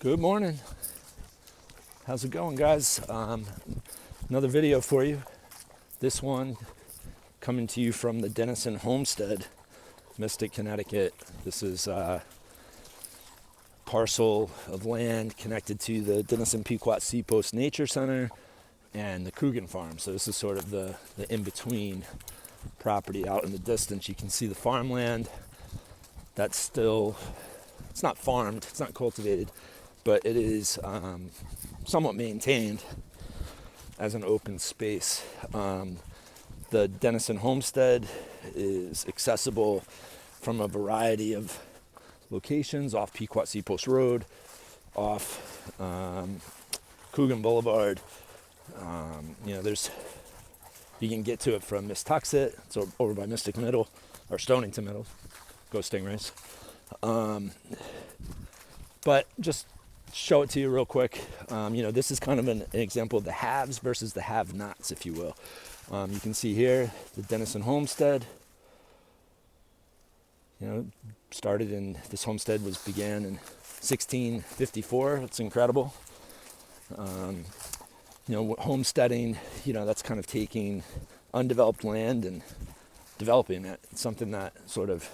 Good morning. How's it going, guys? Another video for you. This one coming to you from the Denison Homestead, Mystic, Connecticut. This is a parcel of land connected to the Denison Pequot Seapost Nature Center and the Coogan Farm. So this is sort of the in-between property. Out in the distance you can see the farmland. That's still, it's not farmed, it's not cultivated, but it is somewhat maintained as an open space. The Denison Homestead is accessible from a variety of locations: off Pequot Seapost Road, off Coogan Boulevard. You can get to it from Mistuxet. It's over by Mystic Middle, or Stonington Middle. Go Stingrays. But just show it to you real quick. This is kind of an example of the haves versus the have-nots, if you will. You can see here the Denison Homestead. This homestead began in 1654. It's incredible. Homesteading, that's kind of taking undeveloped land and developing it. It's something that sort of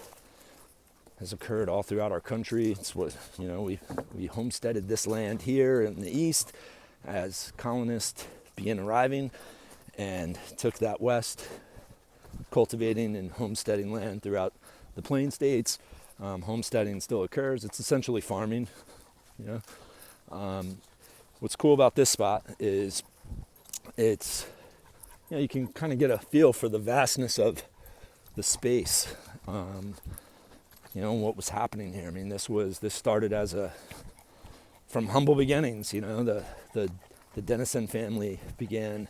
has occurred all throughout our country. It's what, we homesteaded this land here in the east as colonists began arriving and took that west, cultivating and homesteading land throughout the Plain States. Homesteading still occurs. It's essentially farming. What's cool about this spot is you can kind of get a feel for the vastness of the space. What was happening here. I mean, this started from humble beginnings. The Denison family began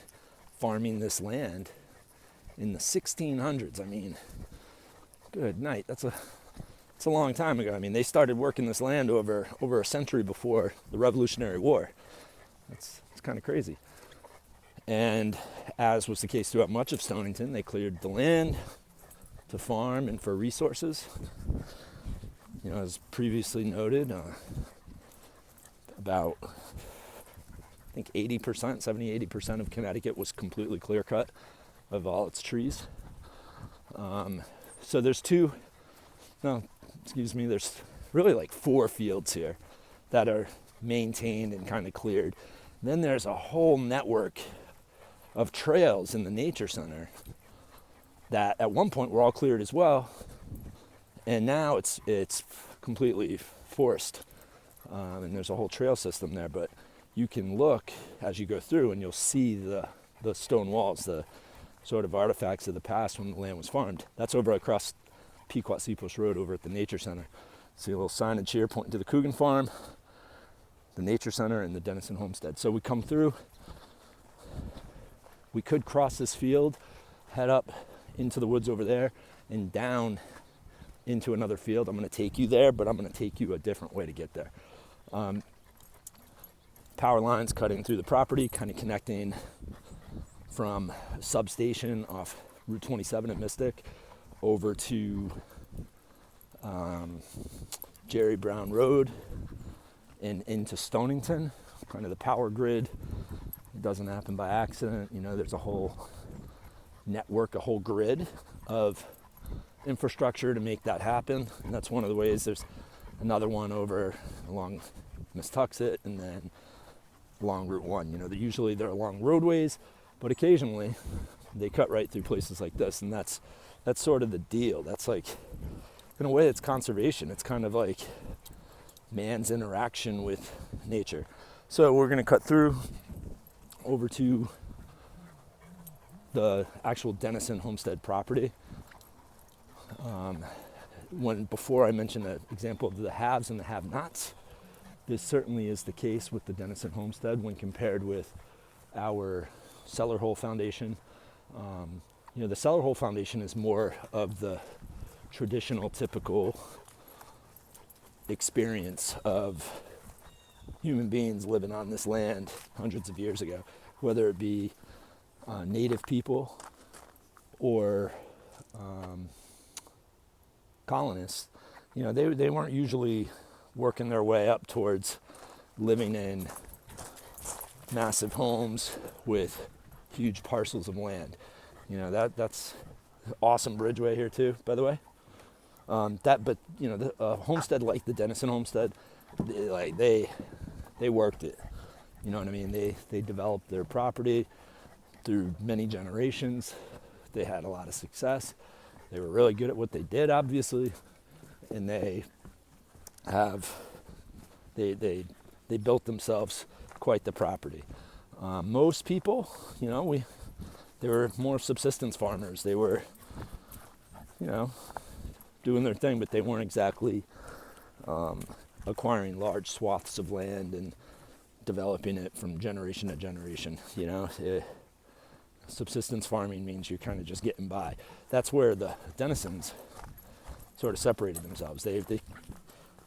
farming this land in the 1600s. I mean, good night. It's a long time ago. I mean, they started working this land over a century before the Revolutionary War. It's kind of crazy. And as was the case throughout much of Stonington, they cleared the land to farm and for resources. As previously noted, about, I think 70-80% of Connecticut was completely clear cut of all its trees. So there's really like 4 fields here that are maintained and kind of cleared. Then there's a whole network of trails in the nature center that at one point were all cleared as well, and now it's completely forest, and there's a whole trail system there. But you can look as you go through and you'll see the stone walls, the sort of artifacts of the past when the land was farmed. That's over across Pequot Seapost Road over at the nature center. See a little signage here pointing to the Coogan Farm, the nature center, and the Denison Homestead. So we come through, we could cross this field, head up into the woods over there and down into another field. I'm going to take you there, but I'm going to take you a different way to get there. Power lines cutting through the property, kind of connecting from a substation off Route 27 at Mystic over to Jerry Brown Road and into Stonington. Kind of the power grid. It doesn't happen by accident. There's a whole network, a whole grid of infrastructure to make that happen, and that's one of the ways. There's another one over along Mistuxet and then along Route 1. Usually they're along roadways, but occasionally they cut right through places like this, and that's sort of the deal. That's like, in a way, it's conservation. It's kind of like man's interaction with nature. So we're going to cut through over to the actual Denison Homestead property. Before I mentioned the example of the haves and the have-nots, this certainly is the case with the Denison Homestead when compared with our cellar hole foundation. The cellar hole foundation is more of the traditional, typical experience of human beings living on this land hundreds of years ago, whether it be native people or colonists. They weren't usually working their way up towards living in massive homes with huge parcels of land. You know, that's awesome bridgeway here too, by the way. But you know, the homestead like the Denison Homestead, they worked it. You know what I mean? They developed their property through many generations. They had a lot of success. They were really good at what they did, obviously, and they built themselves quite the property. Most people, you know, they were more subsistence farmers. They were, you know, doing their thing, but they weren't exactly acquiring large swaths of land and developing it from generation to generation. You know, subsistence farming means you're kind of just getting by. That's where the Denisons sort of separated themselves. They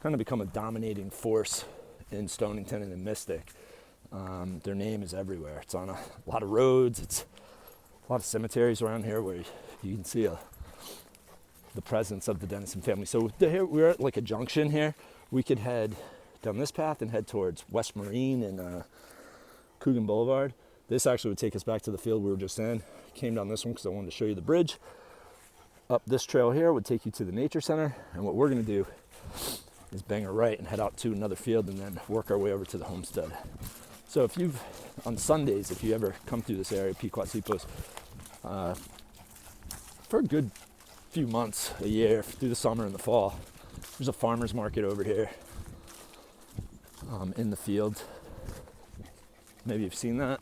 kind of become a dominating force in Stonington and in Mystic. Their name is everywhere. It's on a lot of roads. It's a lot of cemeteries around here where you can see the presence of the Denison family. So here we're at like a junction here. We could head down this path and head towards West Marine and Coogan Boulevard. This actually would take us back to the field we were just in. Came down this one because I wanted to show you the bridge. Up this trail here would take you to the nature center. And what we're going to do is bang a right and head out to another field and then work our way over to the homestead. So on Sundays, if you ever come through this area, Pequot Seapost, for a good few months, a year, through the summer and the fall, there's a farmer's market over here in the field. Maybe you've seen that.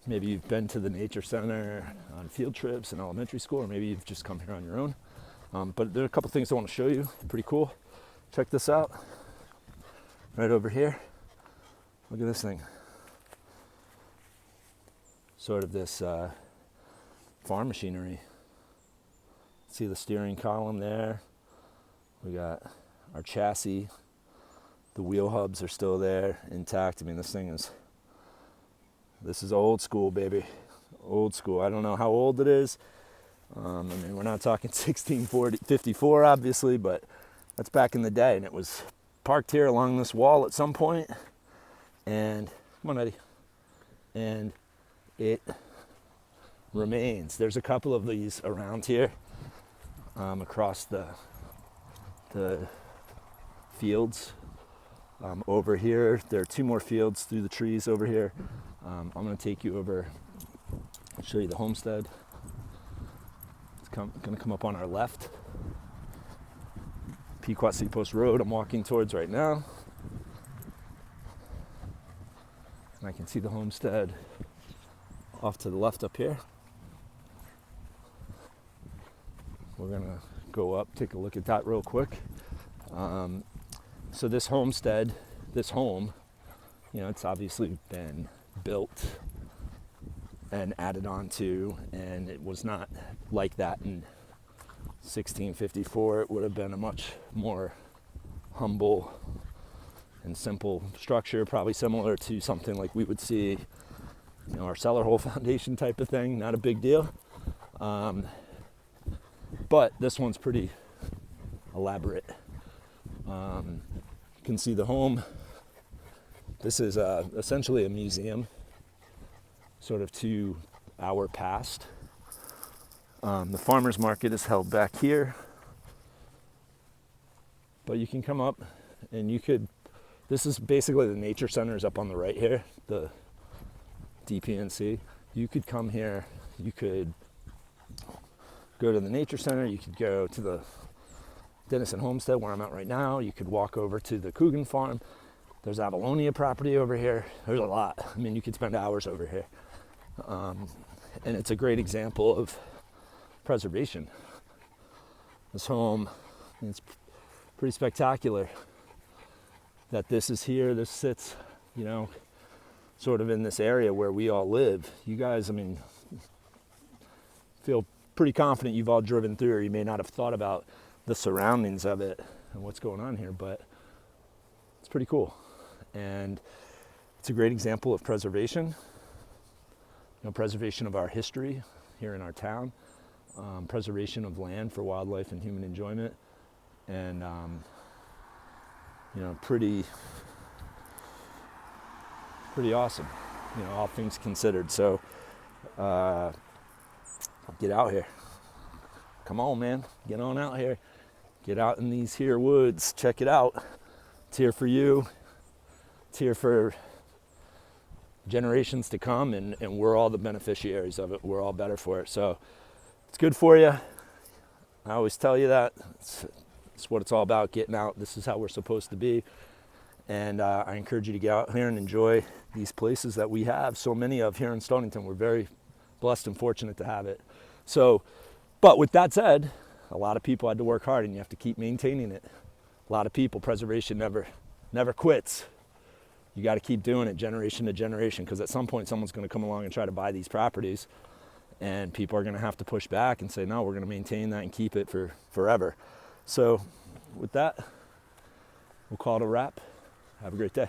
Maybe you've been to the nature center on field trips in elementary school, or maybe you've just come here on your own. But there are a couple things I want to show you. Pretty cool. Check this out. Right over here. Look at this thing. Sort of this farm machinery. See the steering column there? We got our chassis. The wheel hubs are still there, intact. I mean, this is old school, baby. Old school. I don't know how old it is. I mean, we're not talking 1654, obviously, but that's back in the day. And it was parked here along this wall at some point. And, come on, Eddie. And it remains. There's a couple of these around here, across the fields. Over here, there are two more fields through the trees over here. I'm going to take you over and show you the homestead. It's going to come up on our left. Pequot Seapost Road I'm walking towards right now. And I can see the homestead off to the left up here. We're going to go up, take a look at that real quick. So this homestead, this home, you know, it's obviously been built and added on to, and it was not like that in 1654. It would have been a much more humble and simple structure, probably similar to something like we would see, you know, our cellar hole foundation type of thing. Not a big deal. But this one's pretty elaborate. You can see the home. This is essentially a museum, sort of to our past. The farmer's market is held back here. But you can come up and this is basically the nature center is up on the right here, the DPNC. You could come here, you could go to the nature center, you could go to the Denison Homestead where I'm at right now. You could walk over to the Coogan farm. There's Avalonia property over here. There's a lot. I mean, you could spend hours over here. And it's a great example of preservation. This home, it's pretty spectacular that this is here. This sits, you know, sort of in this area where we all live. You guys, I mean, feel pretty confident you've all driven through, or you may not have thought about the surroundings of it and what's going on here, but it's pretty cool. And it's a great example of preservation, you know, preservation of our history here in our town, preservation of land for wildlife and human enjoyment. And pretty awesome, all things considered. So get out here. Come on, man. Get on out here. Get out in these here woods. Check it out. It's here for you. It's here for generations to come, and we're all the beneficiaries of it. We're all better for it. So it's good for you. I always tell you that. It's what it's all about, getting out. This is how we're supposed to be. And I encourage you to get out here and enjoy these places that we have so many of here in Stonington. We're very blessed and fortunate to have it. So, but with that said, a lot of people had to work hard, and you have to keep maintaining it. A lot of people, preservation never quits. You got to keep doing it generation to generation, because at some point someone's going to come along and try to buy these properties, and people are going to have to push back and say, no, we're going to maintain that and keep it for forever. So with that, we'll call it a wrap. Have a great day.